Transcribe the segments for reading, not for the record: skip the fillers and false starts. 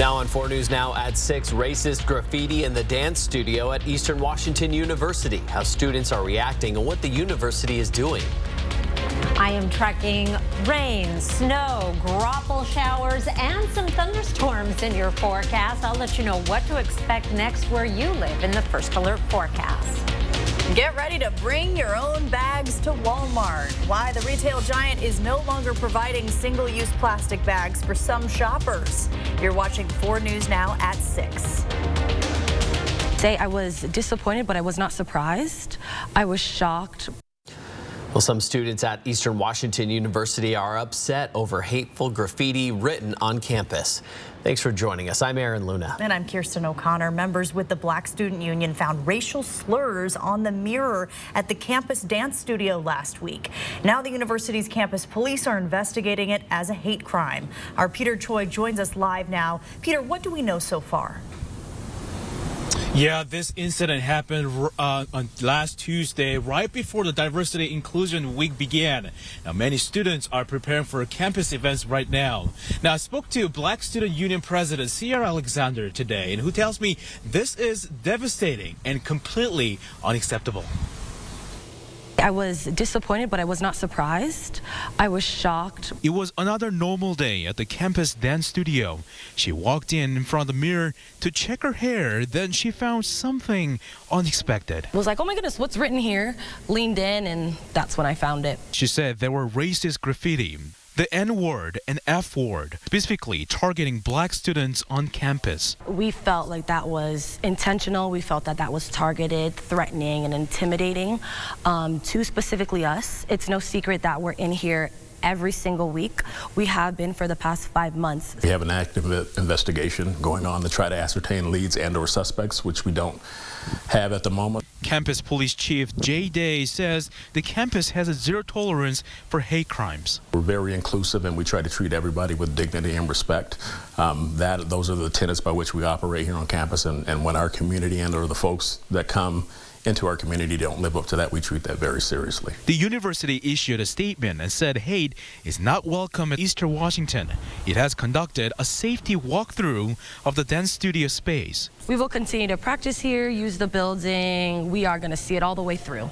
Now on 4 News Now at 6, racist graffiti in the dance studio at Eastern Washington University. How students are reacting and what the university is doing. I am tracking rain, snow, graupel showers, and some thunderstorms in your forecast. I'll let you know what to expect next where you live in the First Alert forecast. Get ready to bring your own bags to Walmart. Why the retail giant is no longer providing single-use plastic bags for some shoppers. You're watching 4 News Now at 6. I was disappointed, but I was not surprised. I was shocked. Well, some students at Eastern Washington University are upset over hateful graffiti written on campus. Thanks for joining us. I'm Aaron Luna. And I'm Kirsten O'Connor. Members with the Black Student Union found racial slurs on the mirror at the campus dance studio last week. Now the university's campus police are investigating it as a hate crime. Our Peter Choi joins us live now. Peter, what do we know so far? Yeah, this incident happened on last Tuesday, right before the Diversity Inclusion Week began. Now, many students are preparing for campus events right now. Now, I spoke to Black Student Union President Sierra Alexander today, and who tells me this is devastating and completely unacceptable. I was disappointed, but I was not surprised. I was shocked. It was another normal day at the campus dance studio. She walked in front of the mirror to check her hair. Then she found something unexpected. I was like, oh my goodness, what's written here? Leaned in, and that's when I found it. She said there were racist graffiti, the N-word and F-word, specifically targeting black students on campus. We felt like that was intentional. We felt that that was targeted, threatening, and intimidating to specifically us. It's no secret that we're in here every single week. We have been for the past 5 months. We have an active investigation going on to try to ascertain leads and/or suspects, which we don't have at the moment. Campus Police Chief Jay Day says the campus has a zero tolerance for hate crimes. We're very inclusive and we try to treat everybody with dignity and respect. Those are the tenets by which we operate here on campus, and when our community and/or the folks that come into our community don't live up to that, we treat that very seriously. The university issued a statement and said hate is not welcome at Eastern Washington. It has conducted a safety walkthrough of the dance studio space. We will continue to practice here, use the building. We are going to see it all the way through.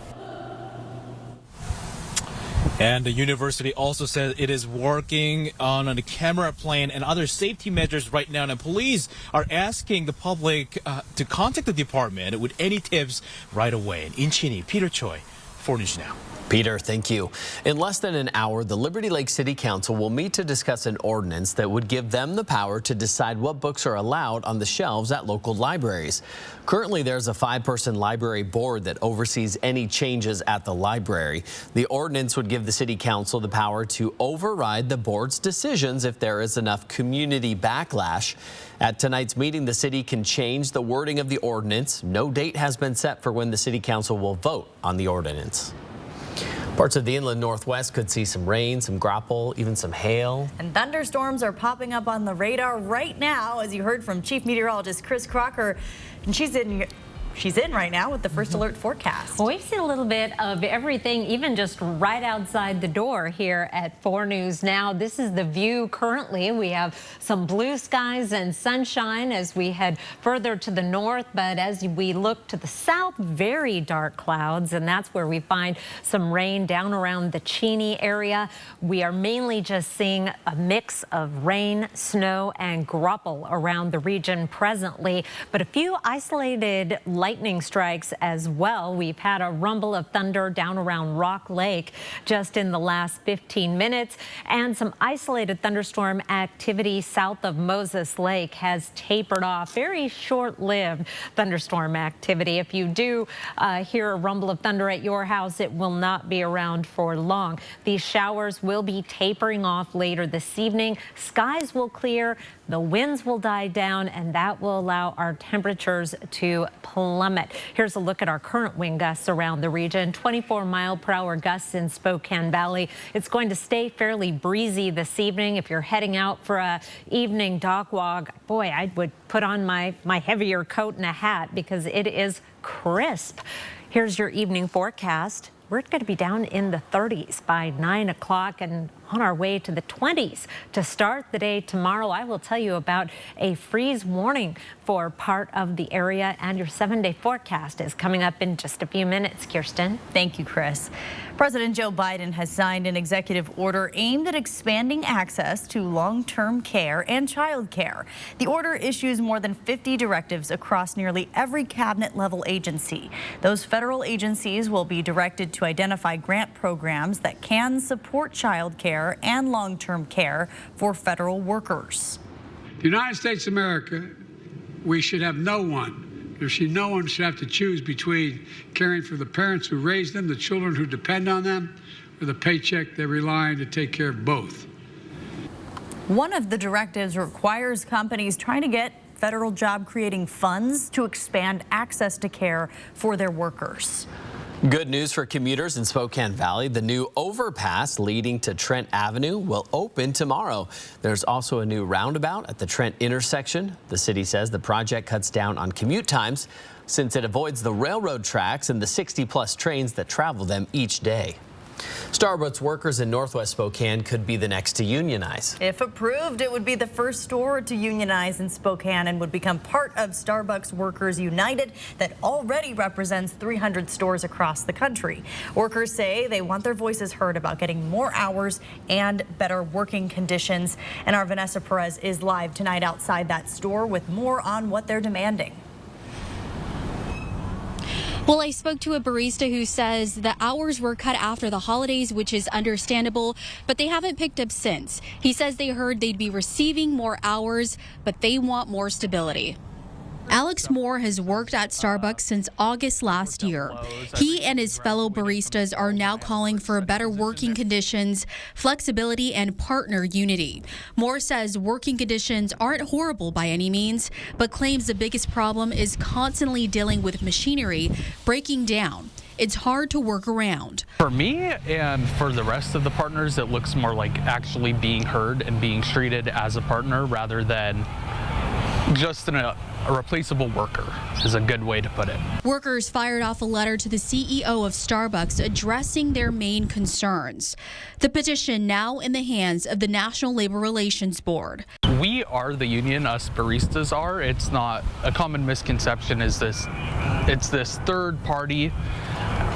And the university also says it is working on a camera plan and other safety measures right now. And police are asking the public to contact the department with any tips right away. In Inchini, Peter Choi, 4 News Now. Peter, thank you. In less than an hour, the Liberty Lake City Council will meet to discuss an ordinance that would give them the power to decide what books are allowed on the shelves at local libraries. Currently, there's a 5-person library board that oversees any changes at the library. The ordinance would give the City Council the power to override the board's decisions if there is enough community backlash. At tonight's meeting, the city can change the wording of the ordinance. No date has been set for when the City Council will vote on the ordinance. Parts of the inland northwest could see some rain, some graupel, even some hail. And thunderstorms are popping up on the radar right now, as you heard from Chief Meteorologist Chris Crocker. And she's in right now with the First Alert forecast. Well, we've seen a little bit of everything, even just right outside the door here at 4 News Now. This is the view currently. We have some blue skies and sunshine as we head further to the north. But as we look to the south, very dark clouds. And that's where we find some rain down around the Cheney area. We are mainly just seeing a mix of rain, snow, and graupel around the region presently. But a few isolated lightning strikes as well. We've had a rumble of thunder down around Rock Lake just in the last 15 minutes, and some isolated thunderstorm activity south of Moses Lake has tapered off. Very short-lived thunderstorm activity. If you do hear a rumble of thunder at your house, it will not be around for long. These showers will be tapering off later this evening. Skies will clear, the winds will die down, and that will allow our temperatures to plummet. Here's a look at our current wind gusts around the region. 24-mile-per-hour gusts in Spokane Valley. It's going to stay fairly breezy this evening. If you're heading out for a evening dock walk, boy, I would put on my heavier coat and a hat because it is crisp. Here's your evening forecast. We're going to be down in the 30s by 9 o'clock and on our way to the 20s to start the day tomorrow. I will tell you about a freeze warning for part of the area, and your 7-day forecast is coming up in just a few minutes. Kirsten. Thank you, Chris. President Joe Biden has signed an executive order aimed at expanding access to long-term care and child care. The order issues more than 50 directives across nearly every cabinet-level agency. Those federal agencies will be directed to identify grant programs that can support child care and long-term care for federal workers. The United States of America, we should have no one should have to choose between caring for the parents who raise them, the children who depend on them, or the paycheck they rely on to take care of both. One of the directives requires companies trying to get federal job-creating funds to expand access to care for their workers. Good news for commuters in Spokane Valley. The new overpass leading to Trent Avenue will open tomorrow. There's also a new roundabout at the Trent intersection. The city says the project cuts down on commute times since it avoids the railroad tracks and the 60-plus trains that travel them each day. Starbucks workers in Northwest Spokane could be the next to unionize. If approved, it would be the first store to unionize in Spokane and would become part of Starbucks Workers United that already represents 300 stores across the country. Workers say they want their voices heard about getting more hours and better working conditions. And our Vanessa Perez is live tonight outside that store with more on what they're demanding. Well, I spoke to a barista who says the hours were cut after the holidays, which is understandable, but they haven't picked up since. He says they heard they'd be receiving more hours, but they want more stability. Alex Moore has worked at Starbucks since August last year. He and his fellow baristas are now calling for better working conditions, flexibility, and partner unity. Moore says working conditions aren't horrible by any means, but claims the biggest problem is constantly dealing with machinery breaking down. It's hard to work around. For me and for the rest of the partners, it looks more like actually being heard and being treated as a partner rather than just a replaceable worker is a good way to put it. Workers fired off a letter to the CEO of Starbucks addressing their main concerns. The petition now in the hands of the National Labor Relations Board. We are the union, us baristas are. It's not a common misconception is this, it's this third party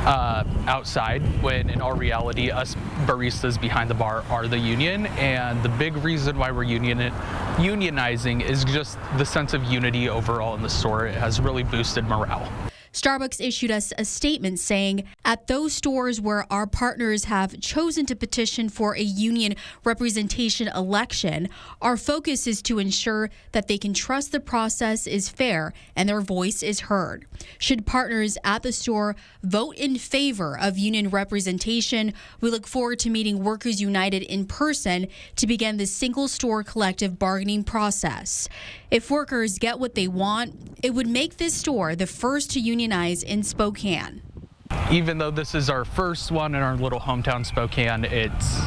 outside, when in our reality, us baristas behind the bar are the union. And the big reason why we're unionizing is just the sense of unity overall in the store. It has really boosted morale. Starbucks issued us a statement saying, at those stores where our partners have chosen to petition for a union representation election, our focus is to ensure that they can trust the process is fair and their voice is heard. Should partners at the store vote in favor of union representation, we look forward to meeting Workers United in person to begin the single store collective bargaining process. If workers get what they want, it would make this store the first to unionize in Spokane. Even though this is our first one in our little hometown Spokane, it's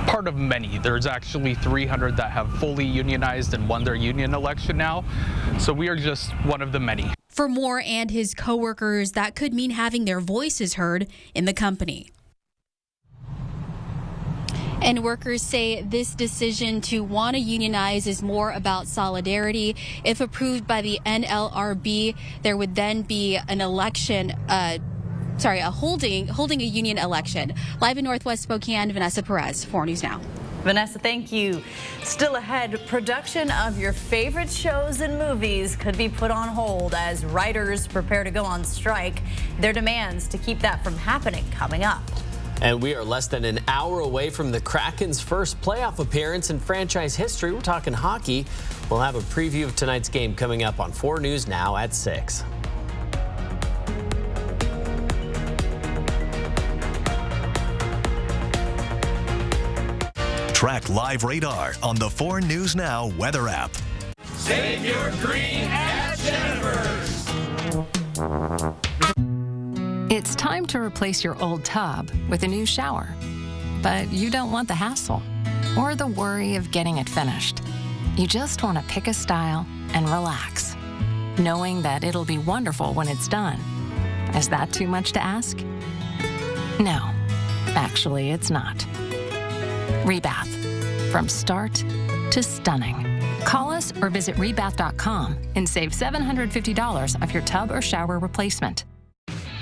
part of many. There's actually 300 that have fully unionized and won their union election now. So we are just one of the many. For Moore and his coworkers, that could mean having their voices heard in the company. And workers say this decision to want to unionize is more about solidarity. If approved by the NLRB, there would then be an election, holding a union election. Live in Northwest Spokane, Vanessa Perez, 4 News Now. Vanessa, thank you. Still ahead, production of your favorite shows and movies could be put on hold as writers prepare to go on strike. Their demands to keep that from happening coming up. And we are less than an hour away from the Kraken's first playoff appearance in franchise history. We're talking hockey. We'll have a preview of tonight's game coming up on 4 News Now at 6. Track live radar on the 4 News Now weather app. Save your green at Jennifer's. It's time to replace your old tub with a new shower, but you don't want the hassle or the worry of getting it finished. You just want to pick a style and relax, knowing that it'll be wonderful when it's done. Is that too much to ask? No, actually it's not. Rebath. From start to stunning. Call us or visit rebath.com and save $750 off your tub or shower replacement.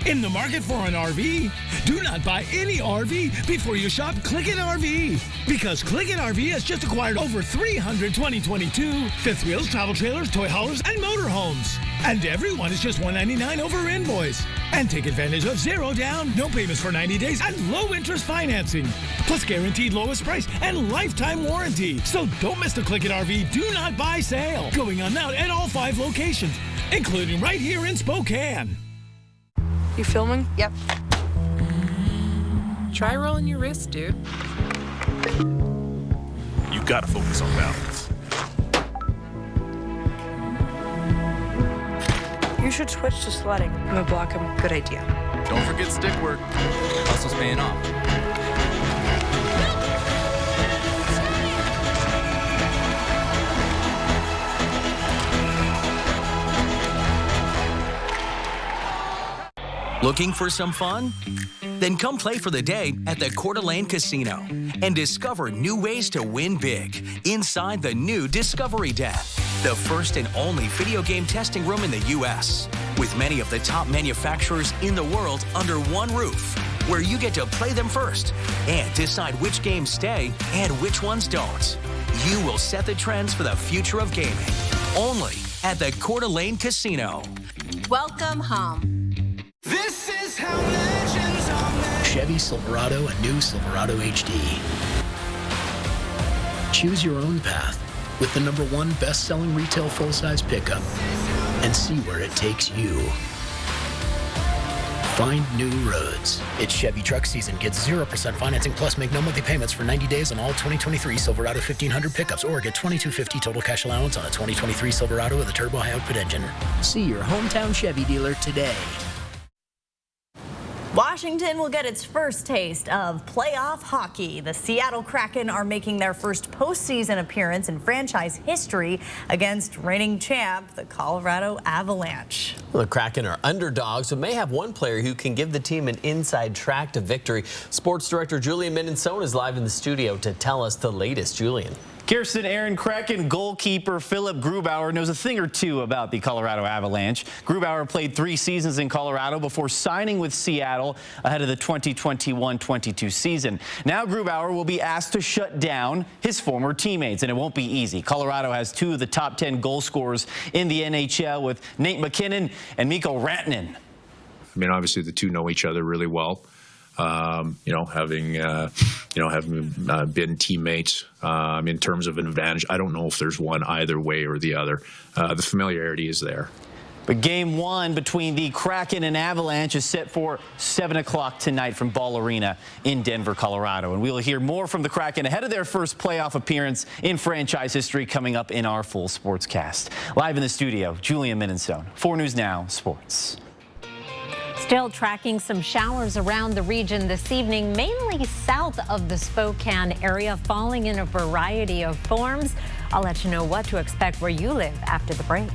In the market for an RV? Do not buy any RV before you shop Click-It RV. Because Click-It RV has just acquired over 300 2022 fifth wheels, travel trailers, toy haulers, and motorhomes. And everyone is just $199 over invoice. And take advantage of 0 down, no payments for 90 days, and low interest financing. Plus guaranteed lowest price and lifetime warranty. So don't miss the Click-It RV Do Not Buy sale. Going on now at all 5 locations, including right here in Spokane. You filming? Yep. Try rolling your wrist, dude. You gotta focus on balance. You should switch to sledding. I'm gonna block him. Good idea. Don't forget stick work. Hustle's paying off. Looking for some fun? Then come play for the day at the Coeur d'Alene Casino and discover new ways to win big inside the new Discovery Den, the first and only video game testing room in the U.S. with many of the top manufacturers in the world under one roof, where you get to play them first and decide which games stay and which ones don't. You will set the trends for the future of gaming, only at the Coeur d'Alene Casino. Welcome home. This is how legends are made. Chevy Silverado and new Silverado HD. Choose your own path with the #1 best-selling retail full-size pickup and see where it takes you. Find new roads. It's Chevy truck season. Get 0% financing plus make no monthly payments for 90 days on all 2023 Silverado 1500 pickups or get $2,250 total cash allowance on a 2023 Silverado with a turbo high output engine. See your hometown Chevy dealer today. Washington will get its first taste of playoff hockey. The Seattle Kraken are making their first postseason appearance in franchise history against reigning champ, the Colorado Avalanche. Well, the Kraken are underdogs, but may have one player who can give the team an inside track to victory. Sports director Julian Minnesota is live in the studio to tell us the latest. Julian. Kirsten, Aaron, Kraken goalkeeper Philip Grubauer knows a thing or two about the Colorado Avalanche. Grubauer played 3 seasons in Colorado before signing with Seattle ahead of the 2021-22 season. Now Grubauer will be asked to shut down his former teammates, and it won't be easy. Colorado has 2 of the top 10 goal scorers in the NHL with Nate McKinnon and Mikko Rantanen. I mean, obviously the two know each other really well. Having been teammates in terms of an advantage, I don't know if there's one either way or the other. The familiarity is there. But game 1 between the Kraken and Avalanche is set for 7 o'clock tonight from Ball Arena in Denver, Colorado. And we will hear more from the Kraken ahead of their first playoff appearance in franchise history coming up in our full sportscast. Live in the studio, Julian Minnesota, 4 News Now Sports. Still tracking some showers around the region this evening, mainly south of the Spokane area, falling in a variety of forms. I'll let you know what to expect where you live after the break.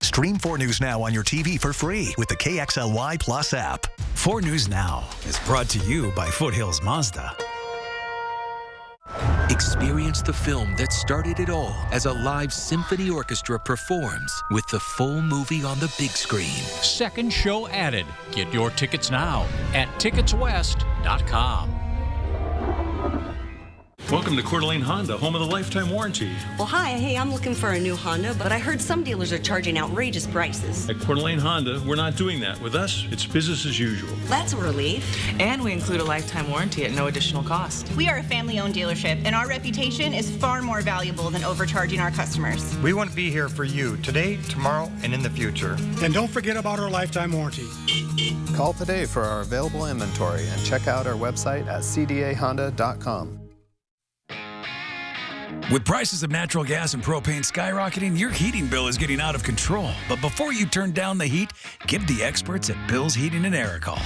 Stream 4 News Now on your TV for free with the KXLY Plus app. 4 News Now is brought to you by Foothills Mazda. Experience the film that started it all as a live symphony orchestra performs with the full movie on the big screen. Second show added. Get your tickets now at ticketswest.com. Welcome to Coeur d'Alene Honda, home of the lifetime warranty. Well, hi. Hey, I'm looking for a new Honda, but I heard some dealers are charging outrageous prices. At Coeur d'Alene Honda, we're not doing that. With us, it's business as usual. That's a relief. And we include a lifetime warranty at no additional cost. We are a family-owned dealership, and our reputation is far more valuable than overcharging our customers. We want to be here for you today, tomorrow, and in the future. And don't forget about our lifetime warranty. Call today for our available inventory and check out our website at cdahonda.com. With prices of natural gas and propane skyrocketing, your heating bill is getting out of control. But before you turn down the heat, give the experts at Bill's Heating and Air a call.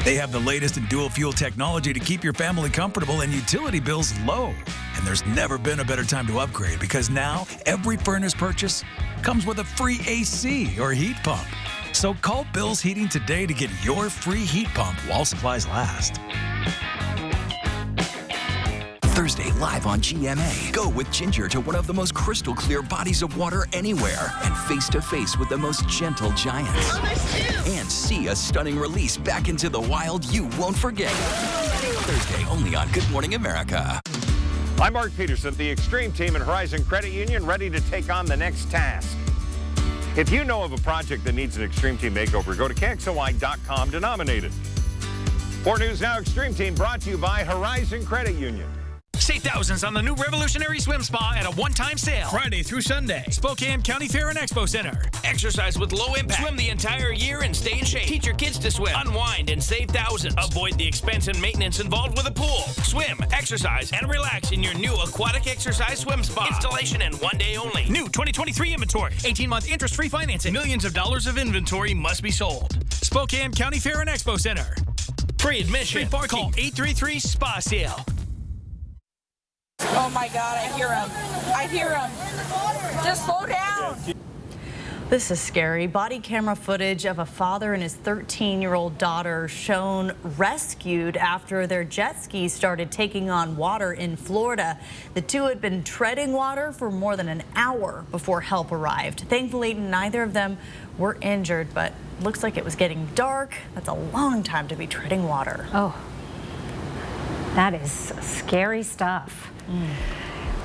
They have the latest in dual fuel technology to keep your family comfortable and utility bills low. And there's never been a better time to upgrade because now every furnace purchase comes with a free AC or heat pump. So call Bill's Heating today to get your free heat pump while supplies last. Thursday, live on GMA. Go with Ginger to one of the most crystal clear bodies of water anywhere and face to face with the most gentle giants. And see a stunning release back into the wild you won't forget. Thursday, only on Good Morning America. I'm Mark Peterson, the Extreme Team and Horizon Credit Union, ready to take on the next task. If you know of a project that needs an Extreme Team makeover, go to KXLY.com to nominate it. 4 News Now Extreme Team brought to you by Horizon Credit Union. Save thousands on the new Revolutionary Swim Spa at a one-time sale. Friday through Sunday. Spokane County Fair and Expo Center. Exercise with low impact. Swim the entire year and stay in shape. Teach your kids to swim. Unwind and save thousands. Avoid the expense and maintenance involved with a pool. Swim, exercise, and relax in your new aquatic exercise swim spa. Installation and 1 day only. New 2023 inventory. 18-month interest-free financing. Millions of dollars of inventory must be sold. Spokane County Fair and Expo Center. Free admission. Free parking. Call 833-SPA-SALE. Oh my God, I hear him. I hear him. Just slow down. This is scary. Body camera footage of a father and his 13-year-old daughter shown rescued after their jet ski started taking on water in Florida. The two had been treading water for more than an hour before help arrived. Thankfully, neither of them were injured, but looks like it was getting dark. That's a long time to be treading water. Oh, that is scary stuff.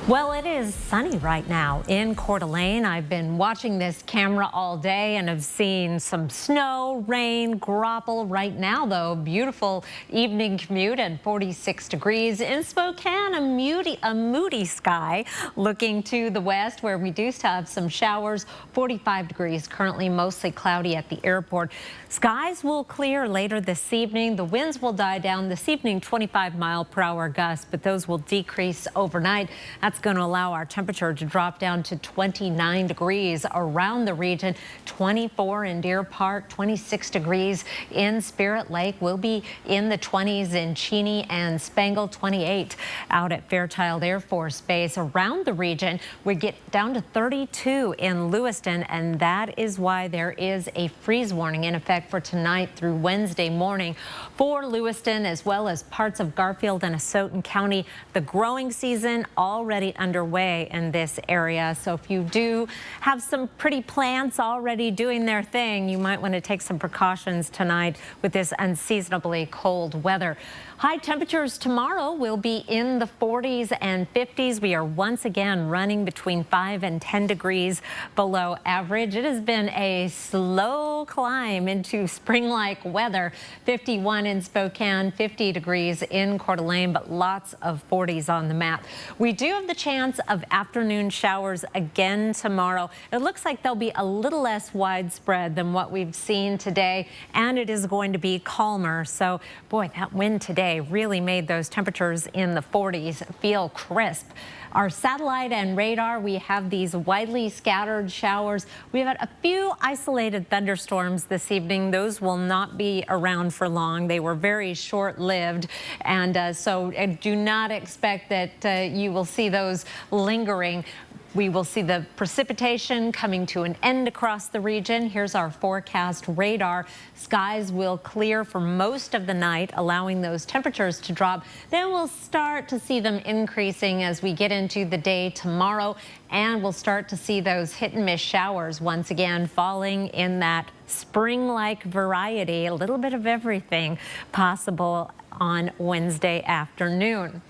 Well, it is sunny right now in Coeur d'Alene. I've been watching this camera all day and have seen some snow, rain, graupel. Right now, though, beautiful evening commute at 46 degrees. In Spokane, a moody sky looking to the west where we do still have some showers. 45 degrees, currently mostly cloudy at the airport. Skies will clear later this evening. The winds will die down this evening, 25-mile-per-hour gusts, but those will decrease overnight. That's going to allow our temperature to drop down to 29 degrees around the region, 24 in Deer Park, 26 degrees in Spirit Lake. We'll be in the 20s in Cheney and Spangle, 28 out at Fairchild Air Force Base. Around the region, we get down to 32 in Lewiston, and that is why there is a freeze warning in effect for tonight through Wednesday morning for Lewiston, as well as parts of Garfield and Asotin County. The growing season already underway in this area, so if you do have some pretty plants already doing their thing, you might want to take some precautions tonight with this unseasonably cold weather. High temperatures tomorrow will be in the 40s and 50s. We are once again running between 5 and 10 degrees below average. It has been a slow climb into spring-like weather. 51 in Spokane, 50 degrees in Coeur d'Alene, but lots of 40s on the map. We do have the chance of afternoon showers again tomorrow. It looks like they'll be a little less widespread than what we've seen today, and it is going to be calmer. So, boy, that wind today really made those temperatures in the 40s feel crisp. Our satellite and radar, we have these widely scattered showers. We've had a few isolated thunderstorms this evening. Those will not be around for long. They were very short-lived, and so do not expect that you will see those lingering. We will see the precipitation coming to an end across the region. Here's our forecast radar. Skies will clear for most of the night, allowing those temperatures to drop. Then we'll start to see them increasing as we get into the day tomorrow, and we'll start to see those hit and miss showers once again falling in that spring-like variety, a little bit of everything possible on Wednesday afternoon.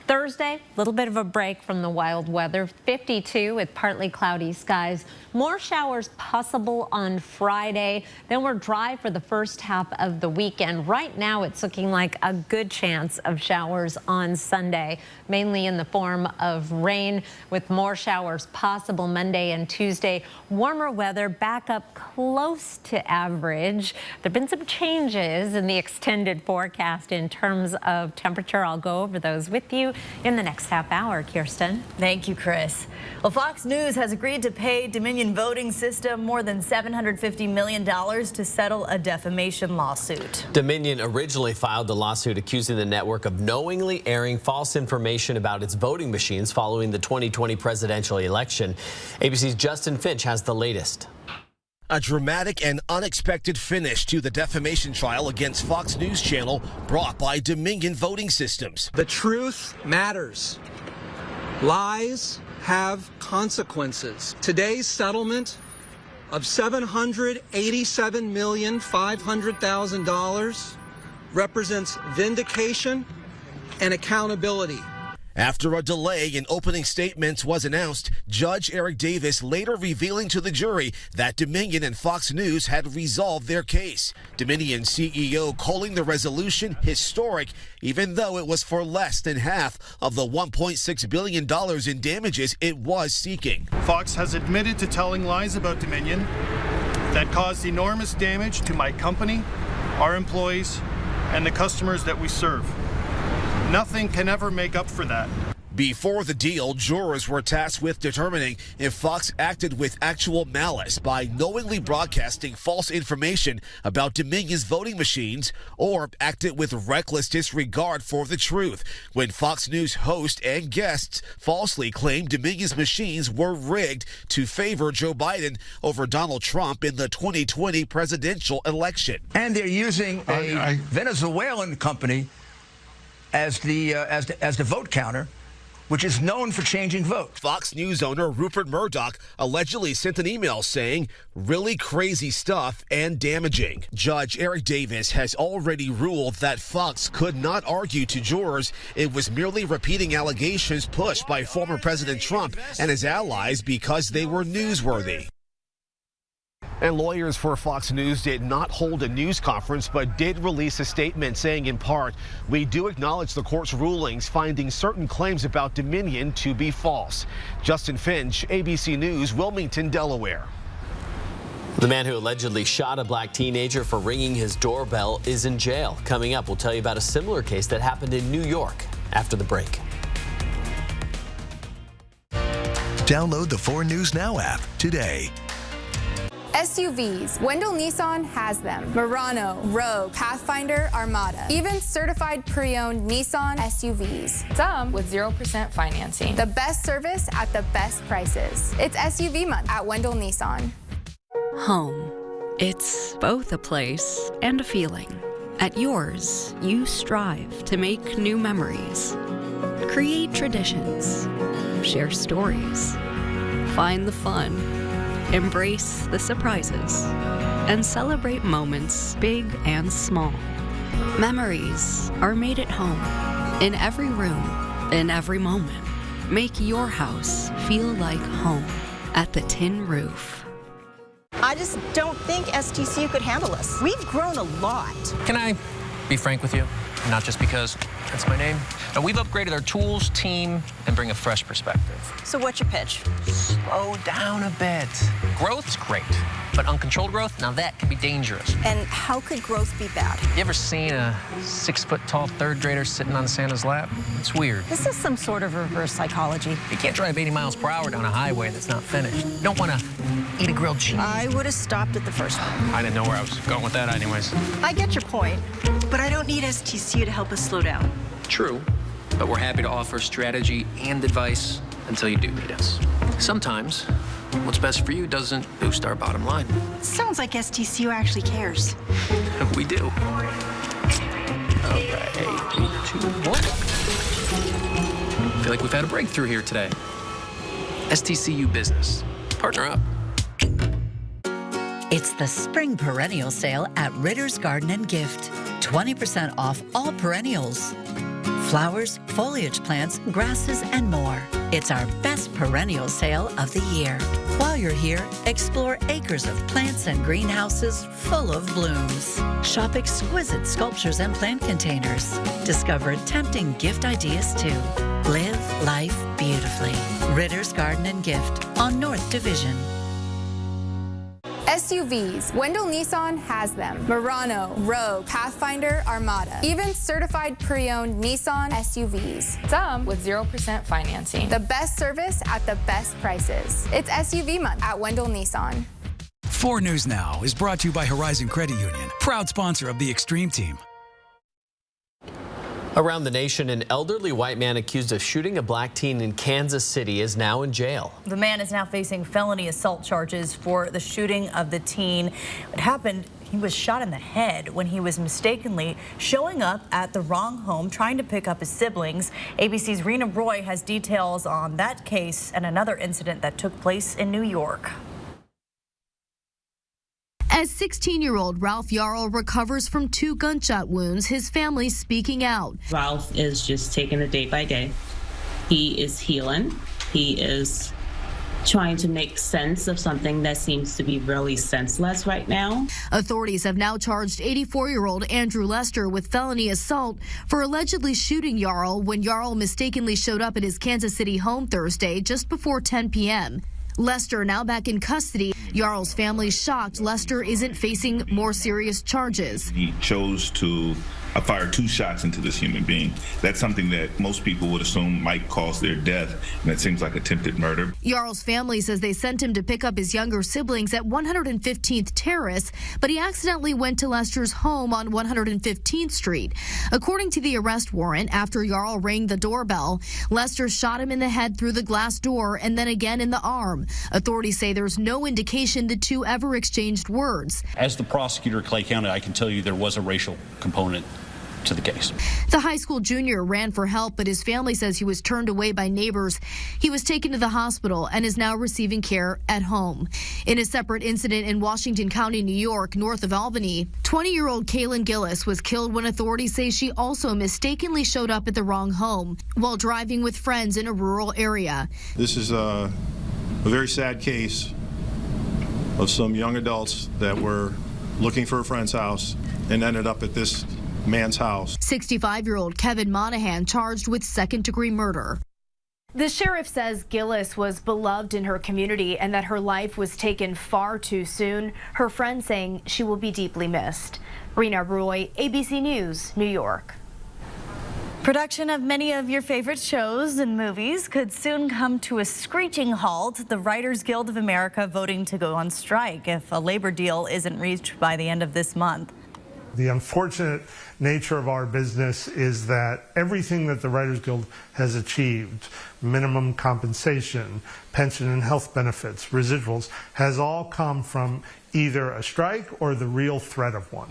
Thursday, a little bit of a break from the wild weather, 52 with partly cloudy skies. More showers possible on Friday. Then we're dry for the first half of the weekend. Right now, it's looking like a good chance of showers on Sunday, mainly in the form of rain, with more showers possible Monday and Tuesday. Warmer weather back up close to average. There have been some changes in the extended forecast in terms of temperature. I'll go over those with you in the next half hour. Kirsten. Thank you, Chris. Well, Fox News has agreed to pay Dominion Voting System more than $750 million to settle a defamation lawsuit. Dominion originally filed the lawsuit accusing the network of knowingly airing false information about its voting machines following the 2020 presidential election. ABC's Justin Finch has the latest. A dramatic and unexpected finish to the defamation trial against Fox News Channel brought by Dominion Voting Systems. The truth matters. Lies have consequences. Today's settlement of $787,500,000 represents vindication and accountability. After a delay in opening statements was announced, Judge Eric Davis later revealing to the jury that Dominion and Fox News had resolved their case. Dominion CEO calling the resolution historic, even though it was for less than half of the $1.6 billion in damages it was seeking. Fox has admitted to telling lies about Dominion that caused enormous damage to my company, our employees, and the customers that we serve. Nothing can ever make up for that. Before the deal, jurors were tasked with determining if Fox acted with actual malice by knowingly broadcasting false information about Dominion's voting machines or acted with reckless disregard for the truth when Fox News host and guests falsely claimed Dominion's machines were rigged to favor Joe Biden over Donald Trump in the 2020 presidential election. And they're using a Venezuelan company as the vote counter, which is known for changing votes. Fox News owner Rupert Murdoch allegedly sent an email saying, "Really crazy stuff and damaging." Judge Eric Davis has already ruled that Fox could not argue to jurors it was merely repeating allegations pushed by former President Trump and his allies because they were newsworthy. And lawyers for Fox News did not hold a news conference, but did release a statement saying, in part, "We do acknowledge the court's rulings finding certain claims about Dominion to be false." Justin Finch, ABC News, Wilmington, Delaware. The man who allegedly shot a black teenager for ringing his doorbell is in jail. Coming up, we'll tell you about a similar case that happened in New York after the break. Download the 4 News Now app today. SUVs. Wendell Nissan has them. Murano, Rogue, Pathfinder, Armada. Even certified pre-owned Nissan SUVs. Some with 0% financing. The best service at the best prices. It's SUV month at Wendell Nissan. Home. It's both a place and a feeling. At yours, you strive to make new memories, create traditions, share stories, find the fun, embrace the surprises, and celebrate moments big and small. Memories are made at home, in every room, in every moment. Make your house feel like home at the Tin Roof. I just don't think STCU could handle us. We've grown a lot. Can I be frank with you? Not just because that's my name. Now, we've upgraded our tools, team, and bring a fresh perspective. So what's your pitch? Slow down a bit. Growth's great, but uncontrolled growth, now that can be dangerous. And how could growth be bad? You ever seen a 6-foot-tall third grader sitting on Santa's lap? It's weird. This is some sort of reverse psychology. You can't drive 80 miles per hour down a highway that's not finished. You don't want to eat a grilled cheese. I would have stopped at the first one. I didn't know where I was going with that anyways. I get your point, but I don't need STCU to help us slow down. True, but we're happy to offer strategy and advice until you do need us. Sometimes, what's best for you doesn't boost our bottom line. Sounds like STCU actually cares. We do. All right, 3, 2, 1. Feel like we've had a breakthrough here today. STCU Business. Partner up. It's the spring perennial sale at Ritter's Garden & Gift. 20% off all perennials. Flowers, foliage plants, grasses, and more. It's our best perennial sale of the year. While you're here, explore acres of plants and greenhouses full of blooms. Shop exquisite sculptures and plant containers. Discover tempting gift ideas too. Live life beautifully. Ritter's Garden & Gift on North Division. SUVs. Wendell Nissan has them. Murano, Rogue, Pathfinder, Armada. Even certified pre-owned Nissan SUVs. Some with 0% financing. The best service at the best prices. It's SUV month at Wendell Nissan. 4 News Now is brought to you by Horizon Credit Union, proud sponsor of the Extreme Team. Around the nation, an elderly white man accused of shooting a black teen in Kansas City is now in jail. The man is now facing felony assault charges for the shooting of the teen. What happened, he was shot in the head when he was mistakenly showing up at the wrong home trying to pick up his siblings. ABC's Rena Roy has details on that case and another incident that took place in New York. As 16-year-old Ralph Yarl recovers from 2 gunshot wounds, his family speaking out. Ralph is just taking it day by day. He is healing. He is trying to make sense of something that seems to be really senseless right now. Authorities have now charged 84-year-old Andrew Lester with felony assault for allegedly shooting Yarl when Yarl mistakenly showed up at his Kansas City home Thursday just before 10 p.m. Lester now back in custody. Yarl's family shocked Lester isn't facing more serious charges. He chose to fire 2 shots into this human being. That's something that most people would assume might cause their death, and it seems like attempted murder. Yarl's family says they sent him to pick up his younger siblings at 115th Terrace, but he accidentally went to Lester's home on 115th Street. According to the arrest warrant, after Yarl rang the doorbell, Lester shot him in the head through the glass door and then again in the arm. Authorities say there's no indication the two ever exchanged words. As the prosecutor at Clay County, I can tell you there was a racial component to the case. The high school junior ran for help, but his family says he was turned away by neighbors. He was taken to the hospital and is now receiving care at home. In a separate incident in Washington County, New York, north of Albany, 20-year-old Kaylin Gillis was killed when authorities say she also mistakenly showed up at the wrong home while driving with friends in a rural area. This is a very sad case of some young adults that were looking for a friend's house and ended up at this man's house. 65-year-old Kevin Monahan charged with second-degree murder. The sheriff says Gillis was beloved in her community and that her life was taken far too soon. Her friends saying she will be deeply missed. Rena Roy, ABC News, New York. Production of many of your favorite shows and movies could soon come to a screeching halt. The Writers Guild of America voting to go on strike if a labor deal isn't reached by the end of this month. The unfortunate nature of our business is that everything that the Writers Guild has achieved, minimum compensation, pension and health benefits, residuals, has all come from either a strike or the real threat of one.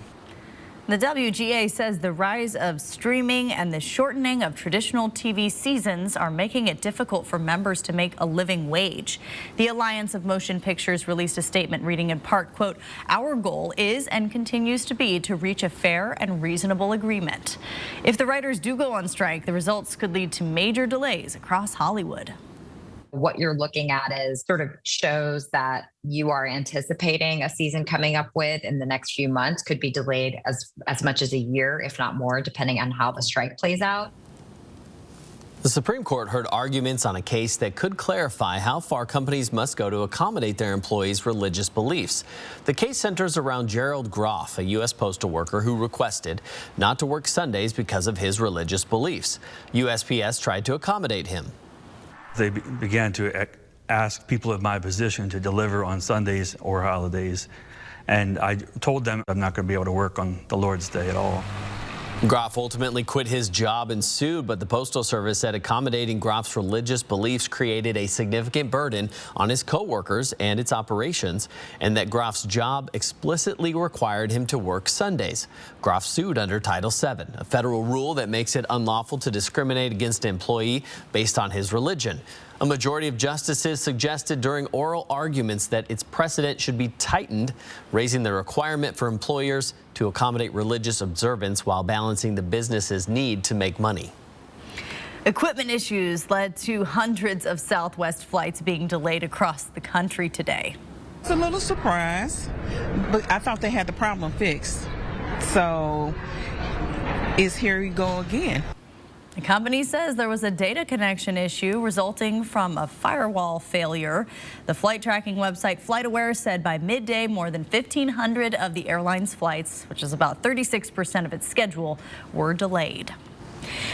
The WGA says the rise of streaming and the shortening of traditional TV seasons are making it difficult for members to make a living wage. The Alliance of Motion Pictures released a statement reading in part, quote, "Our goal is and continues to be to reach a fair and reasonable agreement." If the writers do go on strike, the results could lead to major delays across Hollywood. What you're looking at is sort of shows that you are anticipating a season coming up with in the next few months could be delayed as much as a year, if not more, depending on how the strike plays out. The Supreme Court heard arguments on a case that could clarify how far companies must go to accommodate their employees' religious beliefs. The case centers around Gerald Groff, a U.S. postal worker who requested not to work Sundays because of his religious beliefs. USPS tried to accommodate him. They began to ask people in my position to deliver on Sundays or holidays, and I told them I'm not going to be able to work on the Lord's Day at all. Groff ultimately quit his job and sued, but the Postal Service said accommodating Groff's religious beliefs created a significant burden on his co-workers and its operations, and that Groff's job explicitly required him to work Sundays. Groff sued under Title VII, a federal rule that makes it unlawful to discriminate against an employee based on his religion. A majority of justices suggested during oral arguments that its precedent should be tightened, raising the requirement for employers to accommodate religious observance while balancing the business's need to make money. Equipment issues led to hundreds of Southwest flights being delayed across the country today. It's a little surprise, but I thought they had the problem fixed. So it's here we go again. The company says there was a data connection issue resulting from a firewall failure. The flight tracking website FlightAware said by midday, more than 1,500 of the airline's flights, which is about 36% of its schedule, were delayed.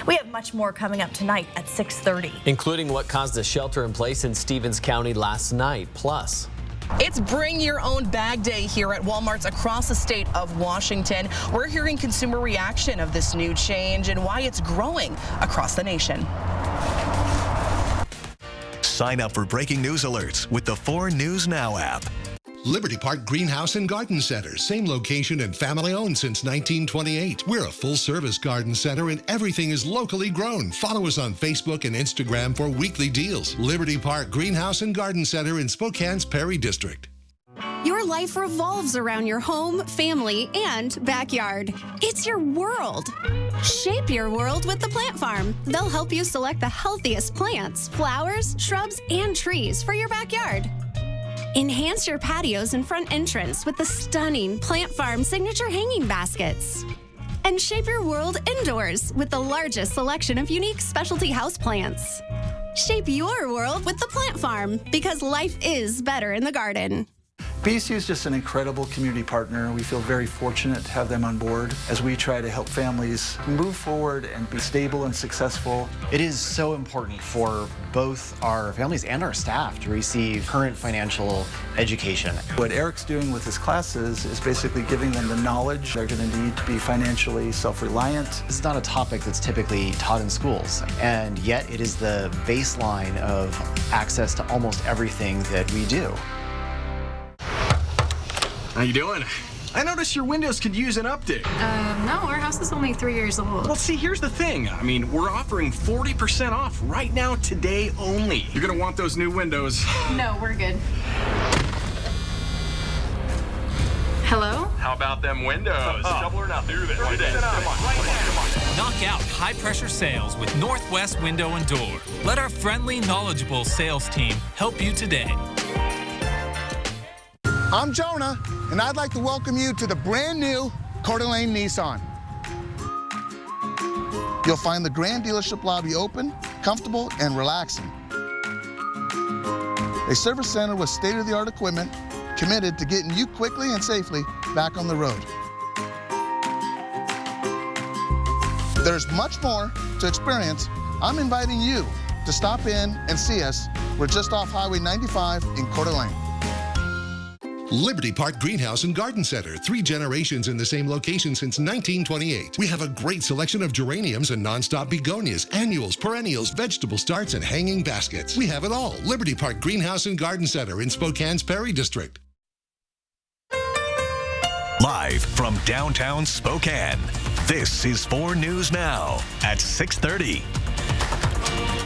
We have much more coming up tonight at 6:30. Including what caused a shelter in place in Stevens County last night. Plus, It's Bring Your Own Bag Day here at Walmarts across the state of Washington. We're hearing consumer reaction of this new change and why it's growing across the nation. Sign up for breaking news alerts with the 4 News Now app. Liberty Park Greenhouse and Garden Center, same location and family owned since 1928. We're a full-service garden center and everything is locally grown. Follow us on Facebook and Instagram for weekly deals. Liberty Park Greenhouse and Garden Center in Spokane's Perry District. Your life revolves around your home, family, and backyard. It's your world. Shape your world with the Plant Farm. They'll help you select the healthiest plants, flowers, shrubs, and trees for your backyard. Enhance your patios and front entrance with the stunning Plant Farm signature hanging baskets. And shape your world indoors with the largest selection of unique specialty houseplants. Shape your world with the Plant Farm, because life is better in the garden. BCU is just an incredible community partner. We feel very fortunate to have them on board as we try to help families move forward and be stable and successful. It is so important for both our families and our staff to receive current financial education. What Eric's doing with his classes is basically giving them the knowledge they're going to need to be financially self-reliant. This is not a topic that's typically taught in schools, and yet it is the baseline of access to almost everything that we do. How you doing? I noticed your windows could use an update. No, our house is only 3 years old. Well, see, here's the thing. I mean, we're offering 40% off right now, today only. You're gonna want those new windows. No, we're good. Hello? How about them windows? Double or nothing. Do this. Come on. Knock out high-pressure sales with Northwest Window and Door. Let our friendly, knowledgeable sales team help you today. I'm Jonah, and I'd like to welcome you to the brand new Coeur d'Alene Nissan. You'll find the grand dealership lobby open, comfortable, and relaxing. A service center with state-of-the-art equipment committed to getting you quickly and safely back on the road. There's much more to experience. I'm inviting you to stop in and see us. We're just off Highway 95 in Coeur d'Alene. Liberty Park Greenhouse and Garden Center, 3 generations in the same location since 1928. We have a great selection of geraniums and nonstop begonias, annuals, perennials, vegetable starts, and hanging baskets. We have it all. Liberty Park Greenhouse and Garden Center in Spokane's Perry District. Live from downtown Spokane, this is 4 News Now at 6:30.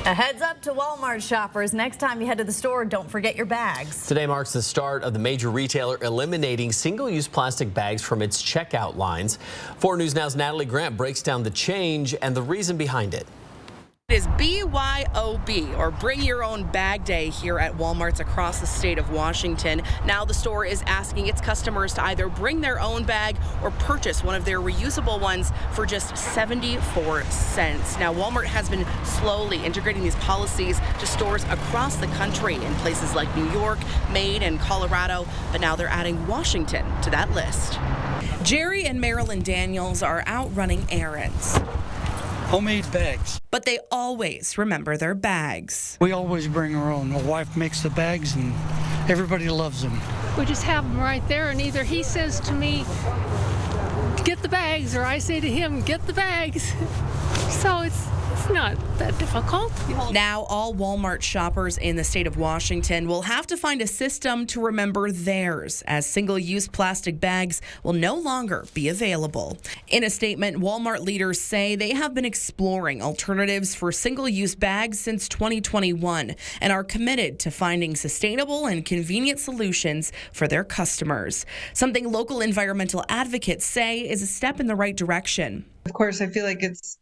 A heads up to Walmart shoppers. Next time you head to the store, don't forget your bags. Today marks the start of the major retailer eliminating single-use plastic bags from its checkout lines. 4 News Now's Natalie Grant breaks down the change and the reason behind it. It is BYOB, or Bring Your Own Bag Day, here at Walmarts across the state of Washington. Now the store is asking its customers to either bring their own bag or purchase one of their reusable ones for just 74 cents. Now Walmart has been slowly integrating these policies to stores across the country in places like New York, Maine, and Colorado, but now they're adding Washington to that list. Jerry and Marilyn Daniels are out running errands. Homemade bags. But they always remember their bags. We always bring our own. My wife makes the bags and everybody loves them. We just have them right there, and either he says to me, get the bags, or I say to him, get the bags. So it's not that difficult. Now all Walmart shoppers in the state of Washington will have to find a system to remember theirs, as single-use plastic bags will no longer be available. In a statement, Walmart leaders say they have been exploring alternatives for single-use bags since 2021 and are committed to finding sustainable and convenient solutions for their customers. Something local environmental advocates say is a step in the right direction. Of course, I feel like it's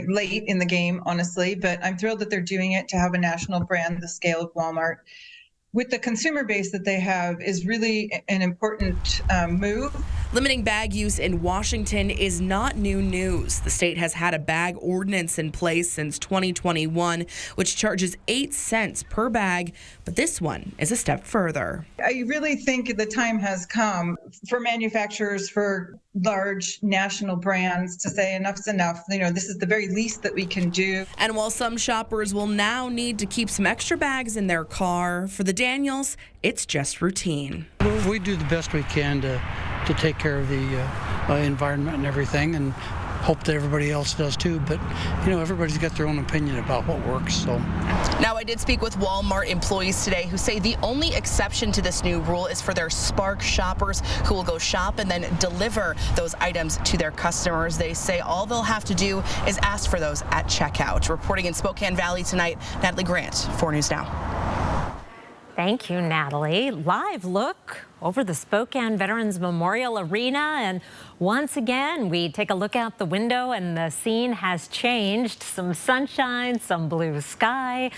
late in the game, honestly, but I'm thrilled that they're doing it. To have a national brand the scale of Walmart with the consumer base that they have is really an important move. Limiting bag use in Washington is not new news. The state has had a bag ordinance in place since 2021, which charges 8 cents per bag, but this one is a step further. I really think the time has come for manufacturers, for large national brands to say enough's enough. This is the very least that we can do. And while some shoppers will now need to keep some extra bags in their car, for the Daniels, it's just routine. We do the best we can to take care of the environment and everything, and hope that everybody else does too. But everybody's got their own opinion about what works. So now, I did speak with Walmart employees today who say the only exception to this new rule is for their Spark shoppers who will go shop and then deliver those items to their customers. They say all they'll have to do is ask for those at checkout. Reporting in Spokane Valley tonight, Natalie Grant, 4 News Now. Thank you, Natalie. Live look over the Spokane Veterans Memorial Arena, and once again we take a look out the window and the scene has changed. Some sunshine, some blue sky,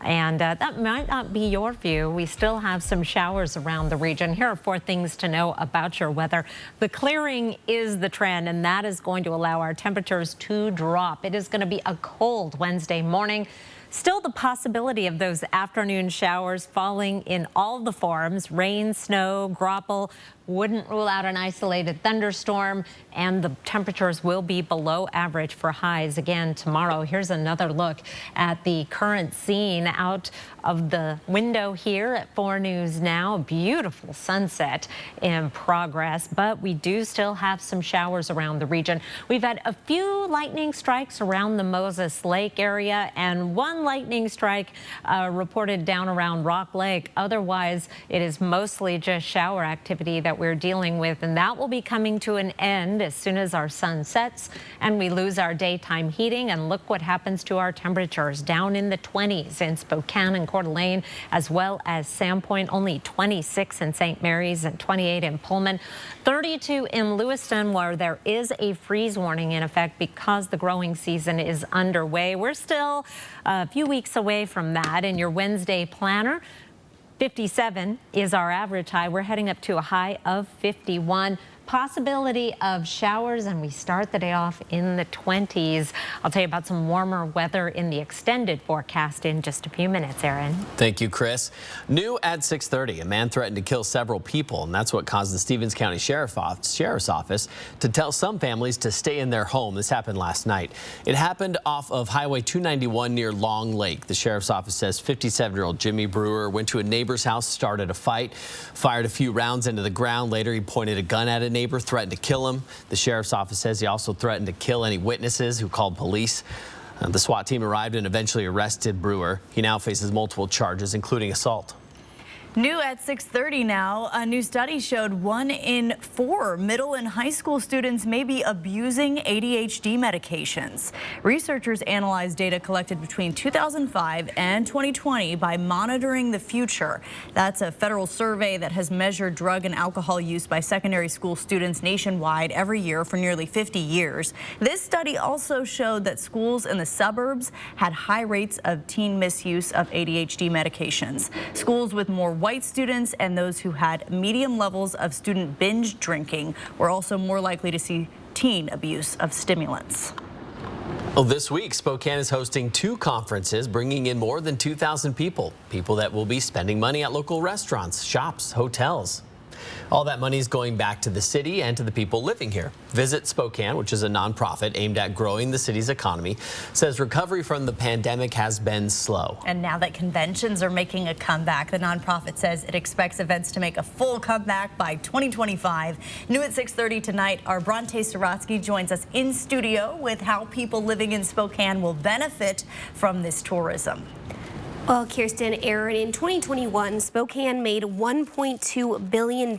and that might not be your view. We still have some showers around the region. Here are 4 things to know about your weather. The clearing is the trend, and that is going to allow our temperatures to drop. It is going to be a cold Wednesday morning. Still the possibility of those afternoon showers falling in all the forms: rain, snow, graupel. Wouldn't rule out an isolated thunderstorm, and the temperatures will be below average for highs again tomorrow. Here's another look at the current scene out of the window here at 4 News Now. Beautiful sunset in progress, but we do still have some showers around the region. We've had a few lightning strikes around the Moses Lake area, and 1 lightning strike reported down around Rock Lake. Otherwise, it is mostly just shower activity that we're dealing with, and that will be coming to an end as soon as our sun sets and we lose our daytime heating. And look what happens to our temperatures, down in the 20s in Spokane and Coeur d'Alene, as well as Sandpoint. Only 26 in St. Mary's and 28 in Pullman, 32 in Lewiston, where there is a freeze warning in effect because the growing season is underway. We're still a few weeks away from that. In your Wednesday planner, 57 is our average high. We're heading up to a high of 51. Possibility of showers, and we start the day off in the 20s. I'll tell you about some warmer weather in the extended forecast in just a few minutes, Aaron. Thank you, Chris. New at 6:30, a man threatened to kill several people, and that's what caused the Stevens County Sheriff's Office to tell some families to stay in their home. This happened last night. It happened off of Highway 291 near Long Lake. The Sheriff's Office says 57-year-old Jimmy Brewer went to a neighbor's house, started a fight, fired a few rounds into the ground. Later, he pointed a gun at a neighbor, threatened to kill him. The Sheriff's Office says he also threatened to kill any witnesses who called police. The SWAT team arrived and eventually arrested Brewer. He now faces multiple charges, including assault. New at 6:30 now, a new study showed 1 in 4 middle and high school students may be abusing ADHD medications. Researchers analyzed data collected between 2005 and 2020 by Monitoring the Future. That's a federal survey that has measured drug and alcohol use by secondary school students nationwide every year for nearly 50 years. This study also showed that schools in the suburbs had high rates of teen misuse of ADHD medications. Schools with more white students and those who had medium levels of student binge drinking were also more likely to see teen abuse of stimulants. Well, this week, Spokane is hosting 2 conferences, bringing in more than 2,000 people that will be spending money at local restaurants, shops, hotels. All that money is going back to the city and to the people living here. Visit Spokane, which is a nonprofit aimed at growing the city's economy, says recovery from the pandemic has been slow. And now that conventions are making a comeback, the nonprofit says it expects events to make a full comeback by 2025. New at 6:30 tonight, our Bronte Saratsky joins us in studio with how people living in Spokane will benefit from this tourism. Well, Kirsten, Aaron, in 2021, Spokane made $1.2 billion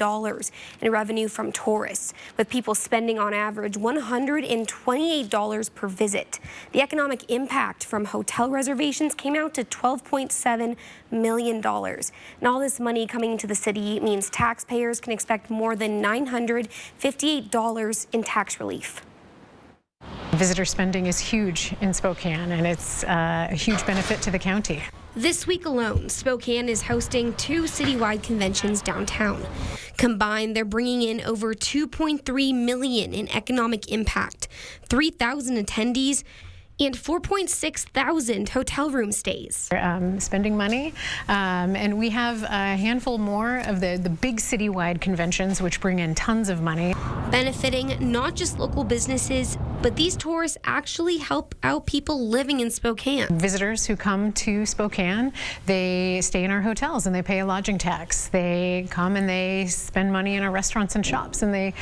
in revenue from tourists, with people spending on average $128 per visit. The economic impact from hotel reservations came out to $12.7 million. And all this money coming into the city means taxpayers can expect more than $958 in tax relief. Visitor spending is huge in Spokane, and it's a huge benefit to the county. This week alone, Spokane is hosting 2 citywide conventions downtown. Combined, they're bringing in over $2.3 million in economic impact, 3,000 attendees, and 4.6 thousand hotel room stays. Spending money, and we have a handful more of the big citywide conventions, which bring in tons of money. Benefiting not just local businesses, but these tours actually help out people living in Spokane. Visitors who come to Spokane, they stay in our hotels and they pay a lodging tax. They come and they spend money in our restaurants and shops, and they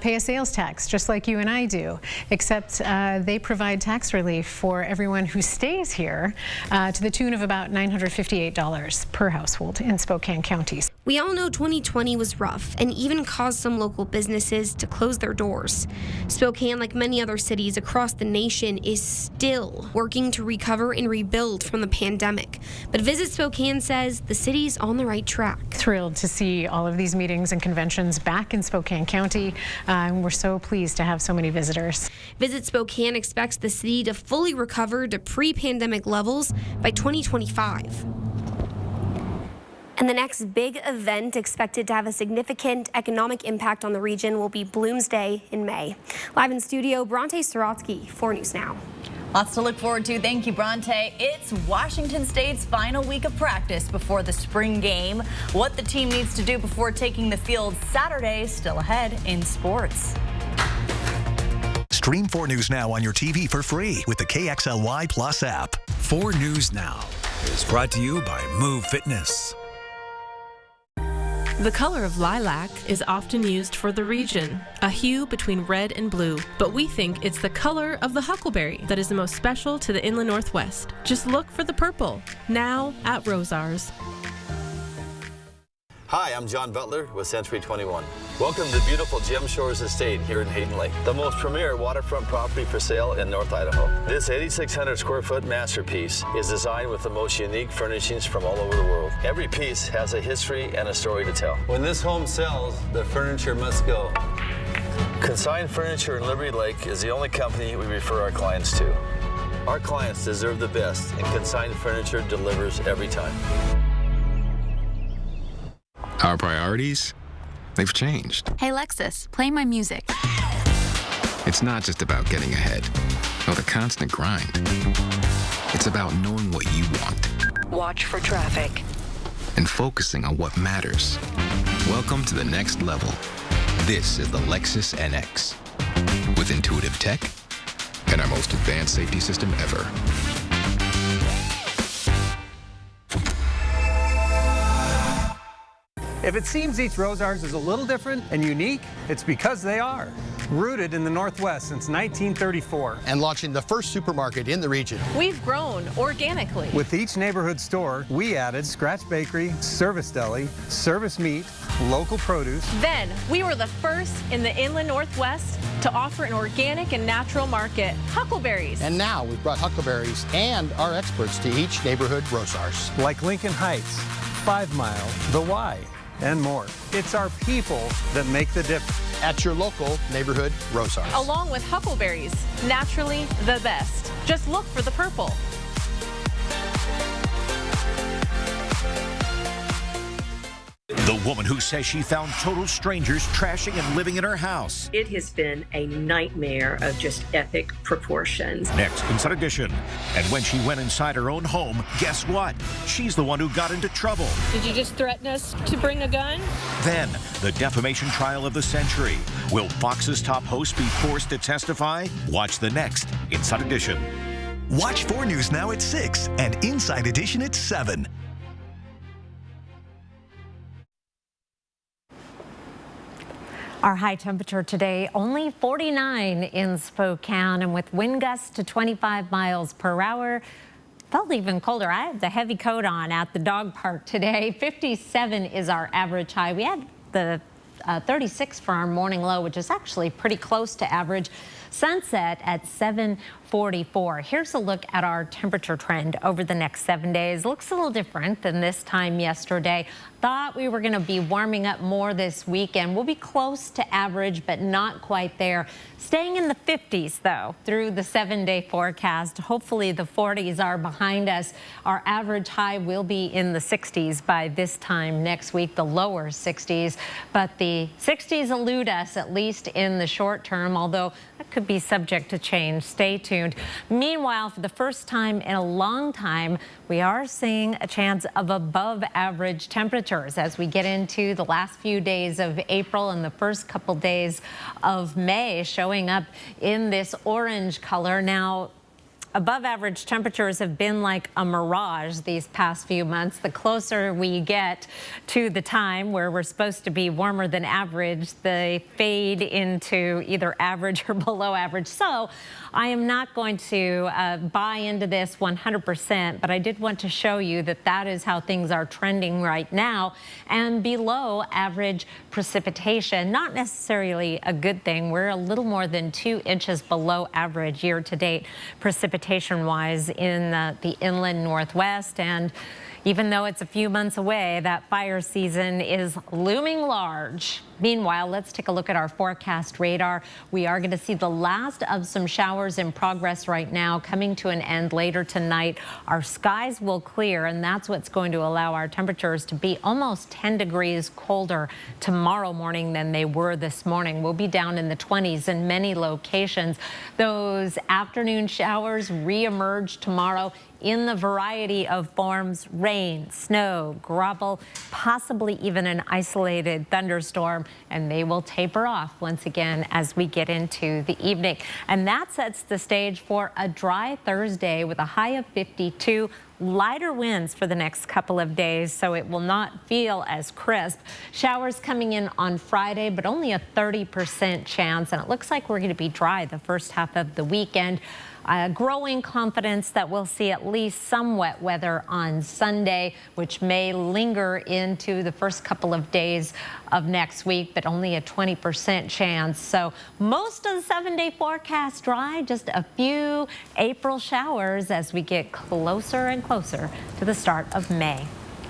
pay a sales tax, just like you and I do, except they provide tax relief for everyone who stays here to the tune of about $958 per household in Spokane County. We all know 2020 was rough and even caused some local businesses to close their doors. Spokane, like many other cities across the nation, is still working to recover and rebuild from the pandemic. But Visit Spokane says the city's on the right track. Thrilled to see all of these meetings and conventions back in Spokane County. We're so pleased to have so many visitors. Visit Spokane expects the city to fully recover to pre-pandemic levels by 2025. And the next big event expected to have a significant economic impact on the region will be Bloomsday in May. Live in studio, Bronte Sorotsky, 4 News Now. Lots to look forward to. Thank you, Bronte. It's Washington State's final week of practice before the spring game. What the team needs to do before taking the field Saturday still ahead in sports. Stream 4 News Now on your TV for free with the KXLY Plus app. 4 News Now is brought to you by Move Fitness. The color of lilac is often used for the region, a hue between red and blue, but we think it's the color of the huckleberry that is the most special to the Inland Northwest. Just look for the purple, now at Rosars. Hi, I'm John Butler with Century 21. Welcome to beautiful Gem Shores Estate here in Hayden Lake, the most premier waterfront property for sale in North Idaho. This 8,600 square foot masterpiece is designed with the most unique furnishings from all over the world. Every piece has a history and a story to tell. When this home sells, the furniture must go. Consign Furniture in Liberty Lake is the only company we refer our clients to. Our clients deserve the best, and Consign Furniture delivers every time. Our priorities, they've changed. Hey Lexus, play my music. It's not just about getting ahead or the constant grind. It's about knowing what you want. Watch for traffic. And focusing on what matters. Welcome to the next level. This is the Lexus NX. With intuitive tech and our most advanced safety system ever. If it seems each Rosars is a little different and unique, it's because they are. Rooted in the Northwest since 1934. And launching the first supermarket in the region. We've grown organically. With each neighborhood store, we added Scratch Bakery, Service Deli, Service Meat, local produce. Then, we were the first in the Inland Northwest to offer an organic and natural market, huckleberries. And now we've brought huckleberries and our experts to each neighborhood Rosars. Like Lincoln Heights, 5 Mile, The Y, and more. It's our people that make the difference. At your local neighborhood Rosars. Along with huckleberries, naturally the best. Just look for the purple. The woman who says she found total strangers trashing and living in her house. It has been a nightmare of just epic proportions. Next, Inside Edition. And when she went inside her own home, guess what? She's the one who got into trouble. Did you just threaten us to bring a gun? Then, the defamation trial of the century. Will Fox's top host be forced to testify? Watch the next Inside Edition. Watch 4 News Now at 6 and Inside Edition at 7. Our high temperature today, only 49 in Spokane, and with wind gusts to 25 miles per hour. Felt even colder. I had the heavy coat on at the dog park today. 57 is our average high. We had the 36 for our morning low, which is actually pretty close to average. Sunset at 44. Here's a look at our temperature trend over the next 7 days. Looks a little different than this time yesterday. Thought we were going to be warming up more this weekend. We'll be close to average, but not quite there. Staying in the 50s, though, through the 7-day forecast. Hopefully the 40s are behind us. Our average high will be in the 60s by this time next week, the lower 60s. But the 60s elude us, at least in the short term, although that could be subject to change. Stay tuned. Meanwhile, for the first time in a long time, we are seeing a chance of above average temperatures as we get into the last few days of April and the first couple days of May, showing up in this orange color. Now, above average temperatures have been like a mirage these past few months. The closer we get to the time where we're supposed to be warmer than average, they fade into either average or below average. So I am not going to buy into this 100%, but I did want to show you that that is how things are trending right now, and below average precipitation. Not necessarily a good thing. We're a little more than 2 inches below average year to date precipitation-wise in the inland Northwest. And even though it's a few months away, that fire season is looming large. Meanwhile, let's take a look at our forecast radar. We are going to see the last of some showers in progress right now, coming to an end later tonight. Our skies will clear, and that's what's going to allow our temperatures to be almost 10 degrees colder tomorrow morning than they were this morning. We'll be down in the 20s in many locations. Those afternoon showers reemerge tomorrow in the variety of forms: rain, snow, graupel, possibly even an isolated thunderstorm, and they will taper off once again as we get into the evening. And that sets the stage for a dry Thursday with a high of 52. Lighter winds for the next couple of days, so it will not feel as crisp. Showers coming in on Friday, but only a 30% chance, and it looks like we're going to be dry the first half of the weekend. Growing confidence that we'll see at least some wet weather on Sunday, which may linger into the first couple of days of next week, but only a 20% chance. So most of the 7-day forecast dry, just a few April showers as we get closer and closer to the start of May.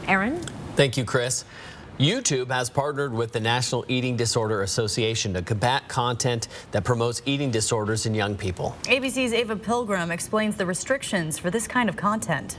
Aaron? Thank you, Chris. YouTube has partnered with the National Eating Disorder Association to combat content that promotes eating disorders in young people. ABC's Ava Pilgrim explains the restrictions for this kind of content.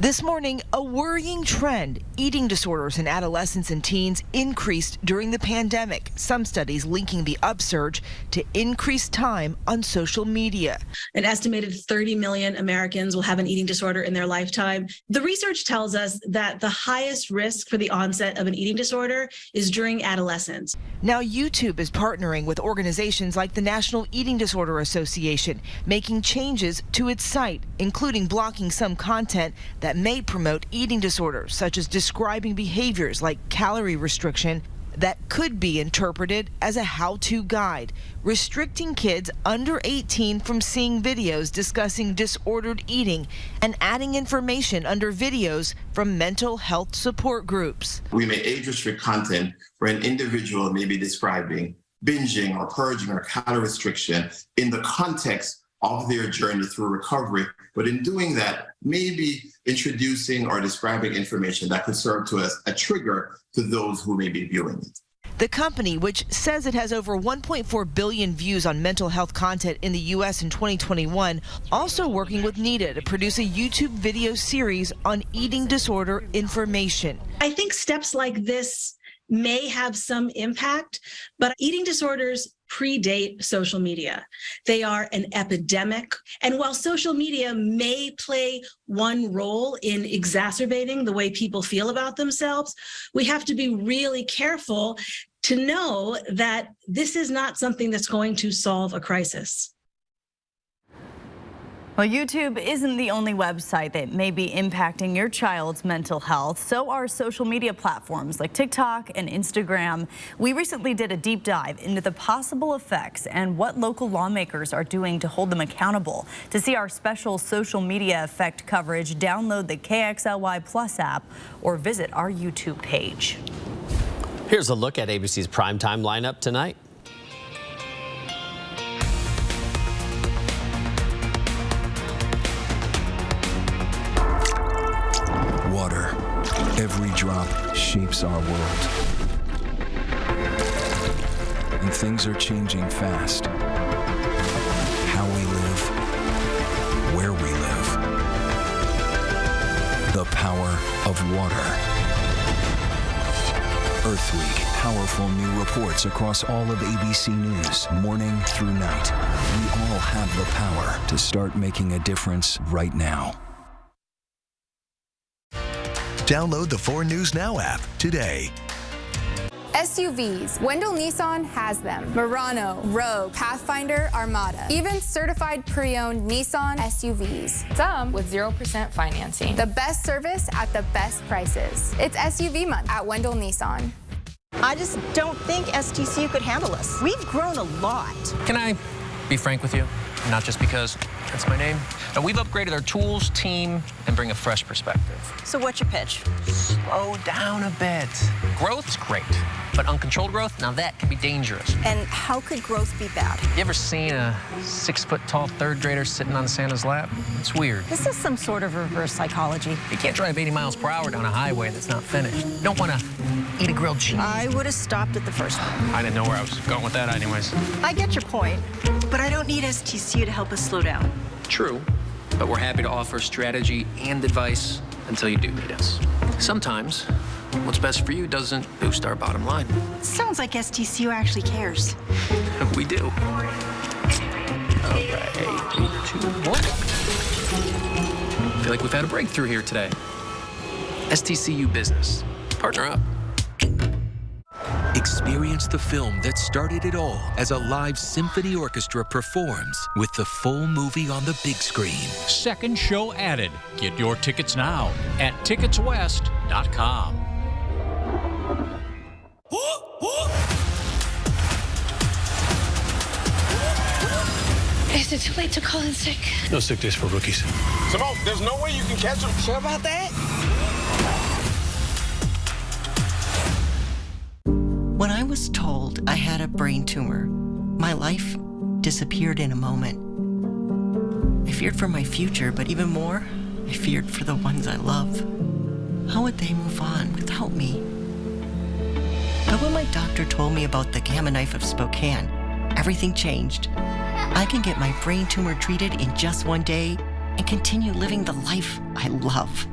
This morning, a worrying trend. Eating disorders in adolescents and teens increased during the pandemic. Some studies linking the upsurge to increased time on social media. An estimated 30 million Americans will have an eating disorder in their lifetime. The research tells us that the highest risk for the onset of an eating disorder is during adolescence. Now YouTube is partnering with organizations like the National Eating Disorder Association, making changes to its site, including blocking some content that may promote eating disorders, such as describing behaviors like calorie restriction that could be interpreted as a how-to guide, restricting kids under 18 from seeing videos discussing disordered eating, and adding information under videos from mental health support groups. We may age restrict content where an individual may be describing binging or purging or calorie restriction in the context of their journey through recovery, but in doing that, maybe introducing or describing information that could serve to as a trigger to those who may be viewing it. The company, which says it has over 1.4 billion views on mental health content in the U.S. in 2021, also working with NEDA to produce a YouTube video series on eating disorder information. I think steps like this may have some impact, but eating disorders predate social media. They are an epidemic. And while social media may play one role in exacerbating the way people feel about themselves, we have to be really careful to know that this is not something that's going to solve a crisis. Well, YouTube isn't the only website that may be impacting your child's mental health. So are social media platforms like TikTok and Instagram. We recently did a deep dive into the possible effects and what local lawmakers are doing to hold them accountable. To see our special social media effect coverage, download the KXLY Plus app or visit our YouTube page. Here's a look at ABC's primetime lineup tonight. shapes our world. And things are changing fast. How we live, where we live. The power of water. Earth Week, powerful new reports across all of ABC News, morning through night. We all have the power to start making a difference right now. Download the 4 News Now app today. SUVs. Wendell Nissan has them. Murano, Rogue, Pathfinder, Armada. Even certified pre-owned Nissan SUVs. Some with 0% financing. The best service at the best prices. It's SUV month at Wendell Nissan. I just don't think STCU could handle us. We've grown a lot. Can I be frank with you? Not just because it's my name. Now, we've upgraded our tools, team, and bring a fresh perspective. So what's your pitch? Slow down a bit. Growth's great, but uncontrolled growth, now that can be dangerous. And how could growth be bad? You ever seen a 6-foot-tall third grader sitting on Santa's lap? It's weird. This is some sort of reverse psychology. You can't drive 80 miles per hour down a highway that's not finished. You don't want to eat a grilled cheese. I would have stopped at the first one. I didn't know where I was going with that anyways. I get your point, but I don't need STCU to help us slow down. True, but we're happy to offer strategy and advice until you do need us. Sometimes, what's best for you doesn't boost our bottom line. Sounds like STCU actually cares. We do. All right, 3, 2, 1. Feel like we've had a breakthrough here today. STCU Business. Partner up. Experience the film that started it all as a live symphony orchestra performs with the full movie on the big screen. Second show added. Get your tickets now at ticketswest.com. Is it too late to call in sick? No sick days for rookies. Simone, there's no way you can catch him. Sure about that? When I was told I had a brain tumor, my life disappeared in a moment. I feared for my future, but even more, I feared for the ones I love. How would they move on without me? But when my doctor told me about the Gamma Knife of Spokane, everything changed. I can get my brain tumor treated in just one day and continue living the life I love.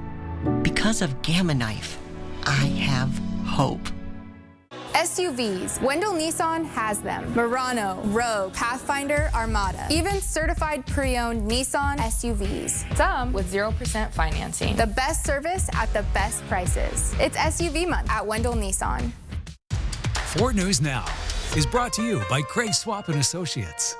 Because of Gamma Knife, I have hope. SUVs. Wendell Nissan has them. Murano, Rogue, Pathfinder, Armada. Even certified pre-owned Nissan SUVs. Some with 0% financing. The best service at the best prices. It's SUV month at Wendell Nissan. 4 News Now is brought to you by Craig Swap & Associates.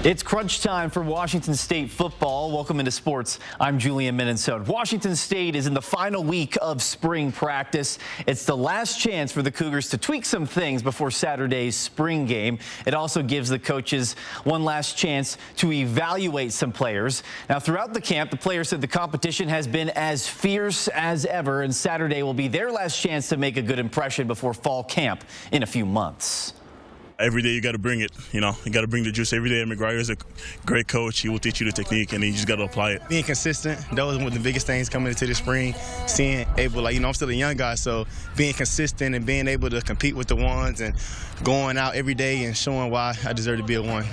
It's crunch time for Washington State football. Welcome into sports. I'm Julian Minnesota. Washington State is in the final week of spring practice. It's the last chance for the Cougars to tweak some things before Saturday's spring game. It also gives the coaches one last chance to evaluate some players. Now, throughout the camp, the players said the competition has been as fierce as ever, and Saturday will be their last chance to make a good impression before fall camp in a few months. Every day you got to bring it, you know. You got to bring the juice every day. McGuire is a great coach. He will teach you the technique, and you just got to apply it. Being consistent, that was one of the biggest things coming into the spring. Seeing able, like, you know, I'm still a young guy, so being consistent and being able to compete with the ones and going out every day and showing why I deserve to be a one.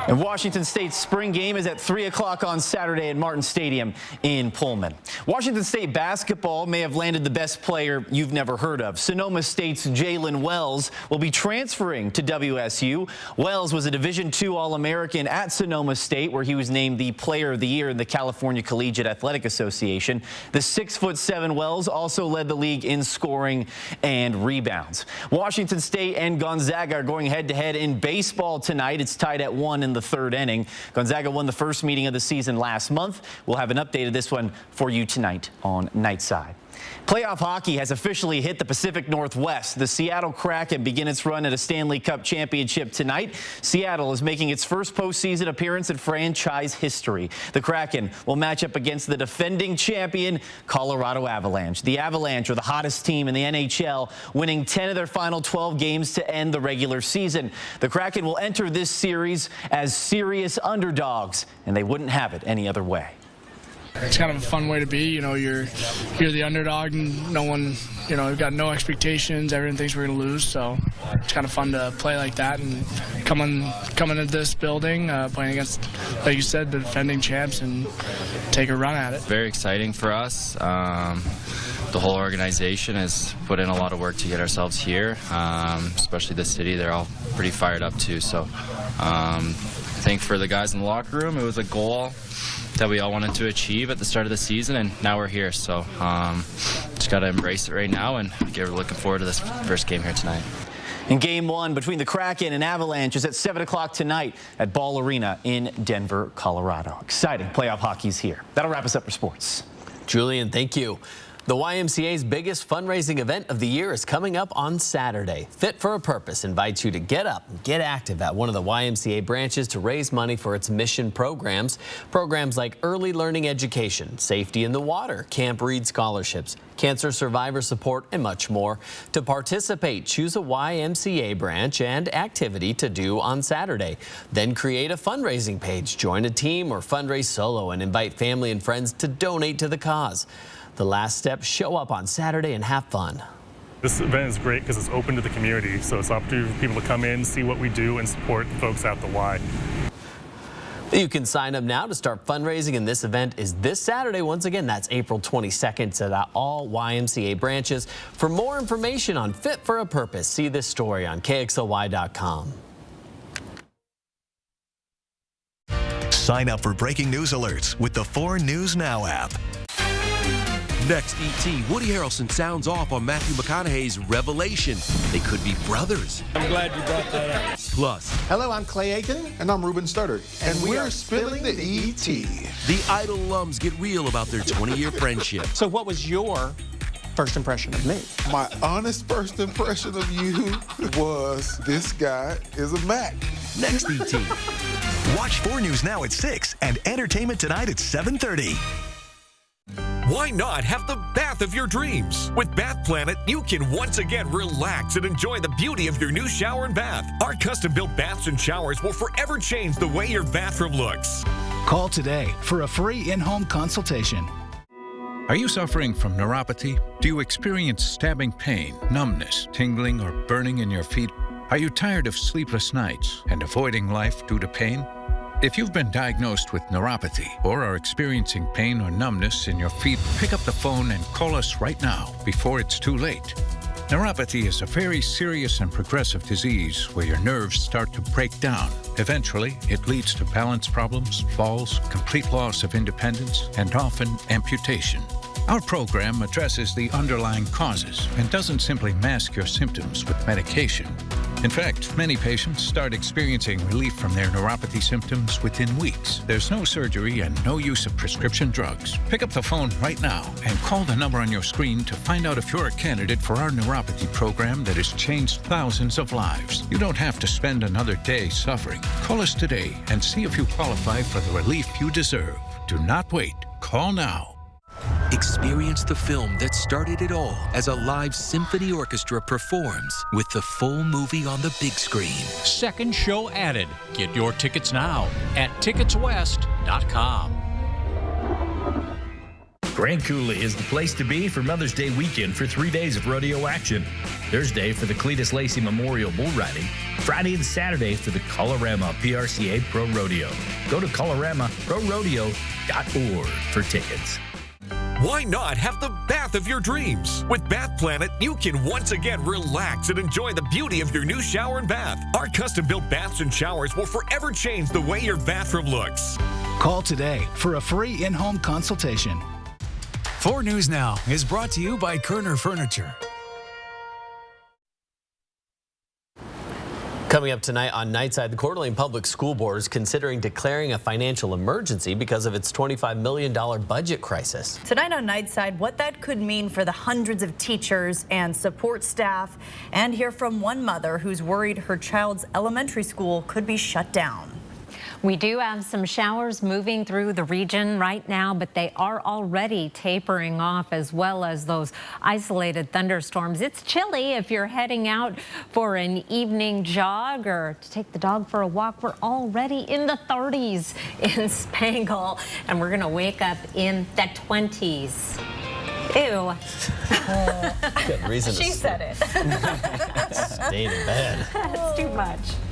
And Washington State's spring game is at 3 o'clock on Saturday at Martin Stadium in Pullman. Washington State basketball may have landed the best player you've never heard of. Sonoma State's Jalen Wells will be transferring to WSU. Wells was a Division II All-American at Sonoma State, where he was named the Player of the Year in the California Collegiate Athletic Association. The 6'7" Wells also led the league in scoring and rebounds. Washington State and Gonzaga are going head-to-head in baseball tonight. It's tied at 1 in the third inning. Gonzaga won the first meeting of the season last month. We'll have an update of this one for you tonight on Nightside. Playoff hockey has officially hit the Pacific Northwest. The Seattle Kraken begin its run at a Stanley Cup championship tonight. Seattle is making its first postseason appearance in franchise history. The Kraken will match up against the defending champion, Colorado Avalanche. The Avalanche are the hottest team in the NHL, winning 10 of their final 12 games to end the regular season. The Kraken will enter this series as serious underdogs, and they wouldn't have it any other way. It's kind of a fun way to be. You know, you're the underdog, and no one, you know, you've got no expectations. Everyone thinks we're going to lose, so it's kind of fun to play like that and coming into this building, playing against, like you said, the defending champs, and take a run at it. Very exciting for us. The whole organization has put in a lot of work to get ourselves here, especially the city. They're all pretty fired up too. So I think for the guys in the locker room, it was a goal that we all wanted to achieve at the start of the season, and now we're here. So just got to embrace it right now, and we're looking forward to this first game here tonight. And game one between the Kraken and Avalanche is at 7 o'clock tonight at Ball Arena in Denver, Colorado. Exciting playoff hockey's here. That'll wrap us up for sports. Julian, thank you. The YMCA's biggest fundraising event of the year is coming up on Saturday. Fit for a Purpose invites you to get up and get active at one of the YMCA branches to raise money for its mission programs. Programs like early learning education, safety in the water, Camp Reed scholarships, cancer survivor support, and much more. To participate, choose a YMCA branch and activity to do on Saturday. Then create a fundraising page, join a team, or fundraise solo and invite family and friends to donate to the cause. The last step, show up on Saturday and have fun. This event is great because it's open to the community, so it's an opportunity for people to come in, see what we do, and support the folks at the Y. You can sign up now to start fundraising, and this event is this Saturday. Once again, that's April 22nd at all YMCA branches. For more information on Fit for a Purpose, see this story on KXLY.com. Sign up for breaking news alerts with the 4 News Now app. Next, E.T. Woody Harrelson sounds off on Matthew McConaughey's revelation. They could be brothers. I'm glad you brought that up. Plus, hello, I'm Clay Aiken. And I'm Ruben Studdard. And we're spilling the E.T. The Idol alums get real about their 20-year friendship. So what was your first impression of me? My honest first impression of you was this guy is a Mac. Next, E.T. Watch 4 News Now at 6 and Entertainment Tonight at 7:30. Why not have the bath of your dreams? With Bath Planet, you can once again relax and enjoy the beauty of your new shower and bath. Our custom-built baths and showers will forever change the way your bathroom looks. Call today for a free in-home consultation. Are you suffering from neuropathy? Do you experience stabbing pain, numbness, tingling, or burning in your feet? Are you tired of sleepless nights and avoiding life due to pain? If you've been diagnosed with neuropathy or are experiencing pain or numbness in your feet, pick up the phone and call us right now before it's too late. Neuropathy is a very serious and progressive disease where your nerves start to break down. Eventually, it leads to balance problems, falls, complete loss of independence, and often amputation. Our program addresses the underlying causes and doesn't simply mask your symptoms with medication. In fact, many patients start experiencing relief from their neuropathy symptoms within weeks. There's no surgery and no use of prescription drugs. Pick up the phone right now and call the number on your screen to find out if you're a candidate for our neuropathy program that has changed thousands of lives. You don't have to spend another day suffering. Call us today and see if you qualify for the relief you deserve. Do not wait. Call now. Experience the film that started it all as a live symphony orchestra performs with the full movie on the big screen. Second show added. Get your tickets now at ticketswest.com. Grand Coulee is the place to be for Mother's Day weekend for 3 days of rodeo action. Thursday for the Cletus Lacey Memorial Bull Riding. Friday and Saturday for the Colorama PRCA Pro Rodeo. Go to coloramaprorodeo.org for tickets. Why not have the bath of your dreams? With Bath Planet, you can once again relax and enjoy the beauty of your new shower and bath. Our custom-built baths and showers will forever change the way your bathroom looks. Call today for a free in-home consultation. 4 News Now is brought to you by Kerner Furniture. Coming up tonight on Nightside, the Coeur d'Alene Public School Board is considering declaring a financial emergency because of its $25 million budget crisis. Tonight on Nightside, what that could mean for the hundreds of teachers and support staff, and hear from one mother who's worried her child's elementary school could be shut down. We do have some showers moving through the region right now, but they are already tapering off, as well as those isolated thunderstorms. It's chilly if you're heading out for an evening jog or to take the dog for a walk. We're already in the 30s in Spangle, and we're going to wake up in the 20s. Ew. Good reason She to said it. stay in bed. That's too much.